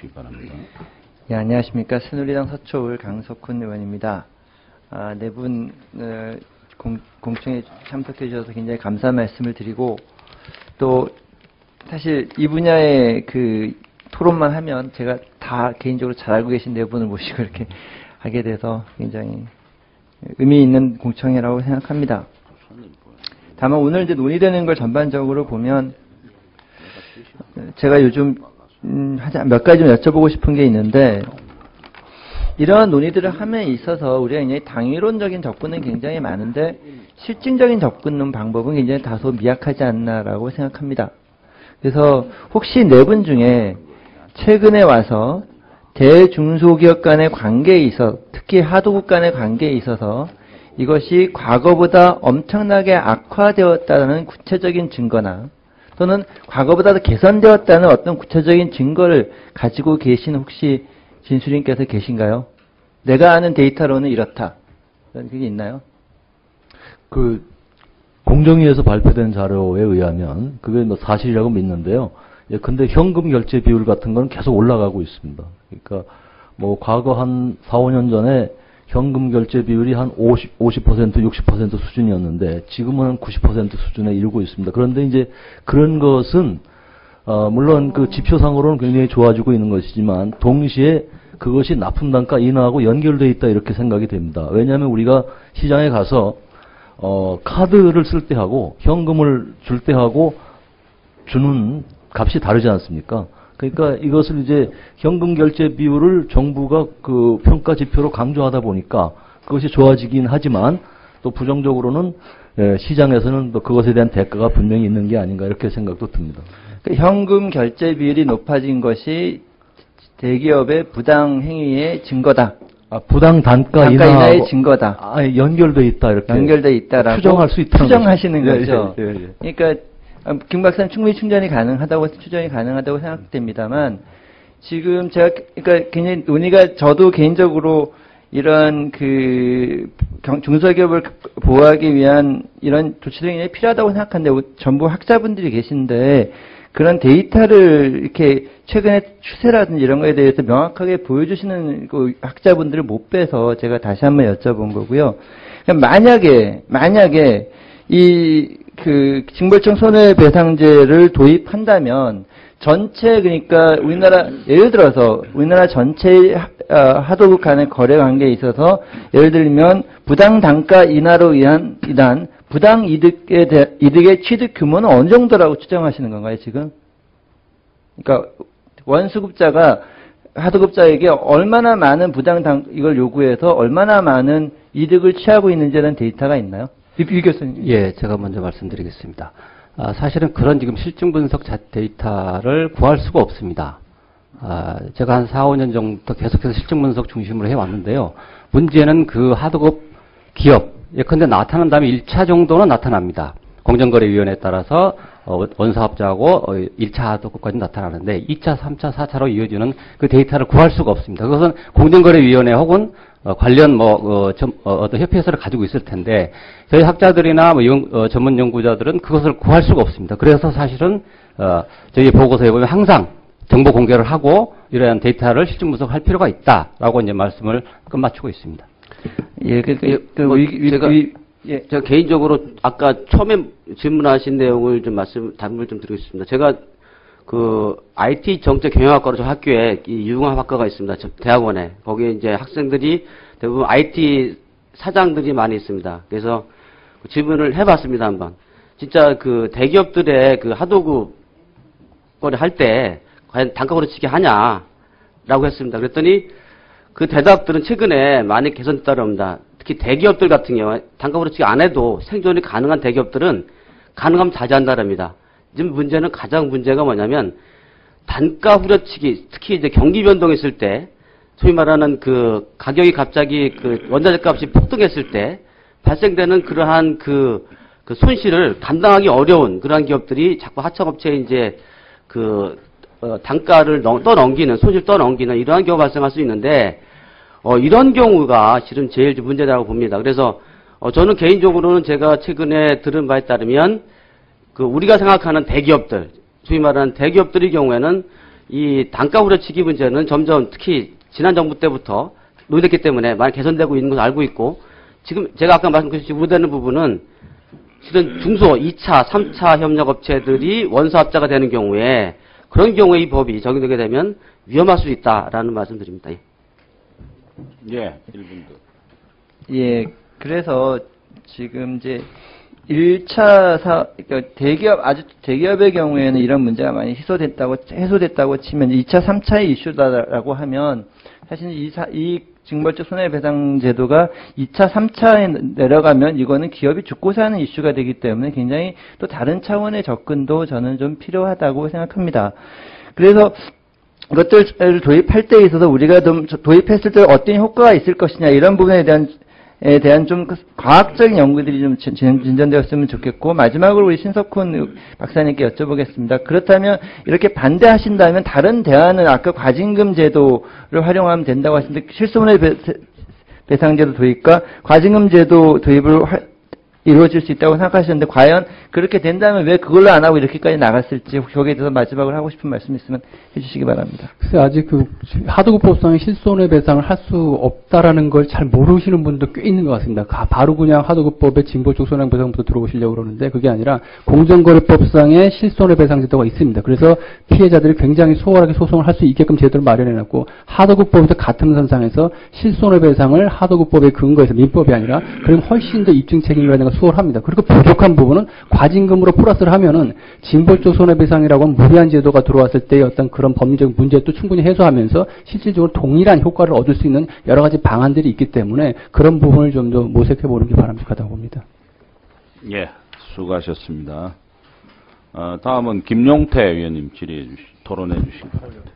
주시기 바랍니다. 예, 안녕하십니까. 새누리당 서초울 강석훈 의원입니다. 네 분 공청에 참석해 주셔서 굉장히 감사한 말씀을 드리고, 또 사실 이 분야의 그 토론만 하면 제가 다 개인적으로 잘 알고 계신 네 분을 모시고 이렇게 하게 돼서 굉장히 의미 있는 공청회라고 생각합니다. 다만 오늘 이제 논의되는 걸 전반적으로 보면 제가 요즘 몇 가지 좀 여쭤보고 싶은 게 있는데, 이러한 논의들을 함에 있어서 우리가 굉장히 당위론적인 접근은 굉장히 많은데 실증적인 접근 방법은 굉장히 다소 미약하지 않나라고 생각합니다. 그래서 혹시 네 분 중에 최근에 와서 대중소기업 간의 관계에 있어, 특히 하도급 간의 관계에 있어서 이것이 과거보다 엄청나게 악화되었다는 구체적인 증거나 또는 과거보다 더 개선되었다는 어떤 구체적인 증거를 가지고 계신 혹시 진수님께서 계신가요? 내가 아는 데이터로는 이렇다. 그게 있나요? 공정위에서 발표된 자료에 의하면 그게 뭐 사실이라고 믿는데요. 예, 근데 현금 결제 비율 같은 건 계속 올라가고 있습니다. 그러니까 뭐 과거 한 4, 5년 전에 현금 결제 비율이 한 50%, 60% 수준이었는데 지금은 90% 수준에 이르고 있습니다. 그런데 이제 그런 것은 물론 그 지표상으로는 굉장히 좋아지고 있는 것이지만 동시에 그것이 납품 단가 인하하고 연결되어 있다 이렇게 생각이 됩니다. 왜냐하면 우리가 시장에 가서 카드를 쓸 때하고 현금을 줄 때하고 주는 값이 다르지 않습니까? 그러니까 이것을 이제 현금 결제 비율을 정부가 그 평가 지표로 강조하다 보니까 그것이 좋아지긴 하지만 또 부정적으로는 시장에서는 또 그것에 대한 대가가 분명히 있는 게 아닌가 이렇게 생각도 듭니다. 현금 결제 비율이 높아진 것이 대기업의 부당 행위의 증거다. 부당 단가 인하의 증거다. 연결돼 있다 이렇게 연결돼 있다라고 추정할 수 있다는 추정하시는 거죠. 거죠. 예. 그러니까 김 박사님 충분히 추정이 가능하다고 생각됩니다만 지금 제가 그러니까 굉장히 논의가 저도 개인적으로 이런 그 중소기업을 보호하기 위한 이런 조치들이 굉장히 필요하다고 생각하는데 전부 학자분들이 계신데 그런 데이터를 이렇게 최근의 추세라든지 이런 거에 대해서 명확하게 보여주시는 그 학자분들을 못 빼서 제가 다시 한번 여쭤본 거고요. 만약에 이 그 징벌적 손해배상제를 도입한다면 전체 그러니까 우리나라 예를 들어서 우리나라 전체 하도급 간의 거래 관계에 있어서 예를 들면 부당 단가 인하로 인한 부당 이득의 취득 규모는 어느 정도라고 추정하시는 건가요, 지금? 그러니까 원수급자가 하도급자에게 얼마나 많은 이걸 요구해서 얼마나 많은 이득을 취하고 있는지라는 데이터가 있나요? 유 교수님. 예, 제가 먼저 말씀드리겠습니다. 사실은 그런 지금 실증 분석 데이터를 구할 수가 없습니다. 제가 한 4, 5년 정도 계속해서 실증 분석 중심으로 해왔는데요. 문제는 그 하도급 기업, 예컨대 나타난 다음에 1차 정도는 나타납니다. 공정거래위원회에 따라서 원사업자하고 1차 하도급까지 나타나는데 2차, 3차, 4차로 이어지는 그 데이터를 구할 수가 없습니다. 그것은 공정거래위원회 혹은 관련 어떤 협회에서를 가지고 있을 텐데 저희 학자들이나 전문 연구자들은 그것을 구할 수가 없습니다. 그래서 사실은 저희 보고서에 보면 항상 정보 공개를 하고 이러한 데이터를 실증 분석할 필요가 있다라고 이제 말씀을 끝마치고 있습니다. 예, 제가 개인적으로 아까 처음에 질문하신 내용을 좀 답을 좀 드리겠습니다. 제가 그 IT 정책 경영학과로 저 학교에 이 융합학과가 있습니다. 저 대학원에. 거기에 이제 학생들이 대부분 IT 사장들이 많이 있습니다. 그래서 그 질문을 해봤습니다, 한번. 진짜 그 대기업들의 그 하도급 거래 할 때 과연 단가 거래치기 하냐라고 했습니다. 그랬더니 그 대답들은 최근에 많이 개선됐다고 합니다. 특히 대기업들 같은 경우에 단가 거래치기 안 해도 생존이 가능한 대기업들은 가능하면 자제한다랍니다. 지금 가장 문제가 뭐냐면 단가 후려치기, 특히 이제 경기 변동했을 때 소위 말하는 그 가격이 갑자기 그 원자재 값이 폭등했을 때 발생되는 그러한 그 손실을 감당하기 어려운 그러한 기업들이 자꾸 하청업체에 이제 단가를 손실 떠넘기는 이러한 경우가 발생할 수 있는데 이런 경우가 실은 제일 문제라고 봅니다. 그래서 저는 개인적으로는 제가 최근에 들은 바에 따르면 우리가 생각하는 대기업들, 소위 말하는 대기업들의 경우에는 이 단가 후려치기 문제는 점점 특히 지난 정부 때부터 논의됐기 때문에 많이 개선되고 있는 걸 알고 있고, 지금 제가 아까 말씀드렸듯이 우려되는 부분은 실은 중소 2차, 3차 협력업체들이 원사업자가 되는 경우에 그런 경우에 이 법이 적용되게 되면 위험할 수 있다라는 말씀드립니다. 예, 1분 더. 예, 그래서 지금 이제 1차 그러니까 대기업, 아주 대기업의 경우에는 이런 문제가 많이 해소됐다고 치면 2차, 3차의 이슈다라고 하면 사실 이 징벌적 손해배상 제도가 2차, 3차에 내려가면 이거는 기업이 죽고 사는 이슈가 되기 때문에 굉장히 또 다른 차원의 접근도 저는 좀 필요하다고 생각합니다. 그래서 이것들을 도입할 때 있어서 우리가 좀 도입했을 때 어떤 효과가 있을 것이냐 이런 부분에 대한 좀 과학적인 연구들이 좀 진전되었으면 좋겠고, 마지막으로 우리 신석훈 박사님께 여쭤보겠습니다. 그렇다면 이렇게 반대하신다면 다른 대안은 아까 과징금 제도를 활용하면 된다고 하시는데, 실손해배상제도 도입과 과징금 제도 도입을 이루어질 수 있다고 생각하시는데, 과연 그렇게 된다면 왜 그걸로 안 하고 이렇게까지 나갔을지, 거기에 대해서 마지막으로 하고 싶은 말씀 있으면 해주시기 바랍니다. 글쎄, 아직 하도급법상의 실손해배상을 할 수 없다라는 걸 잘 모르시는 분도 꽤 있는 것 같습니다. 바로 그냥 하도급법의 징벌적 손해배상부터 들어오시려고 그러는데, 그게 아니라 공정거래법상의 실손해배상 제도가 있습니다. 그래서 피해자들이 굉장히 수월하게 소송을 할 수 있게끔 제도를 마련해놨고, 하도급법에서 같은 선상에서 실손해배상을 하도급법의 근거에서 민법이 아니라 그럼 훨씬 더 입증 책임이라는 수월합니다. 그리고 부족한 부분은 과징금으로 플러스를 하면은 징벌적 손해배상이라고 하는 무리한 제도가 들어왔을 때의 어떤 그런 법리적 문제도 충분히 해소하면서 실질적으로 동일한 효과를 얻을 수 있는 여러 가지 방안들이 있기 때문에 그런 부분을 좀 더 모색해 보는 게 바람직하다고 봅니다. 예, 수고하셨습니다. 다음은 김용태 의원님 토론해 주시기 바랍니다.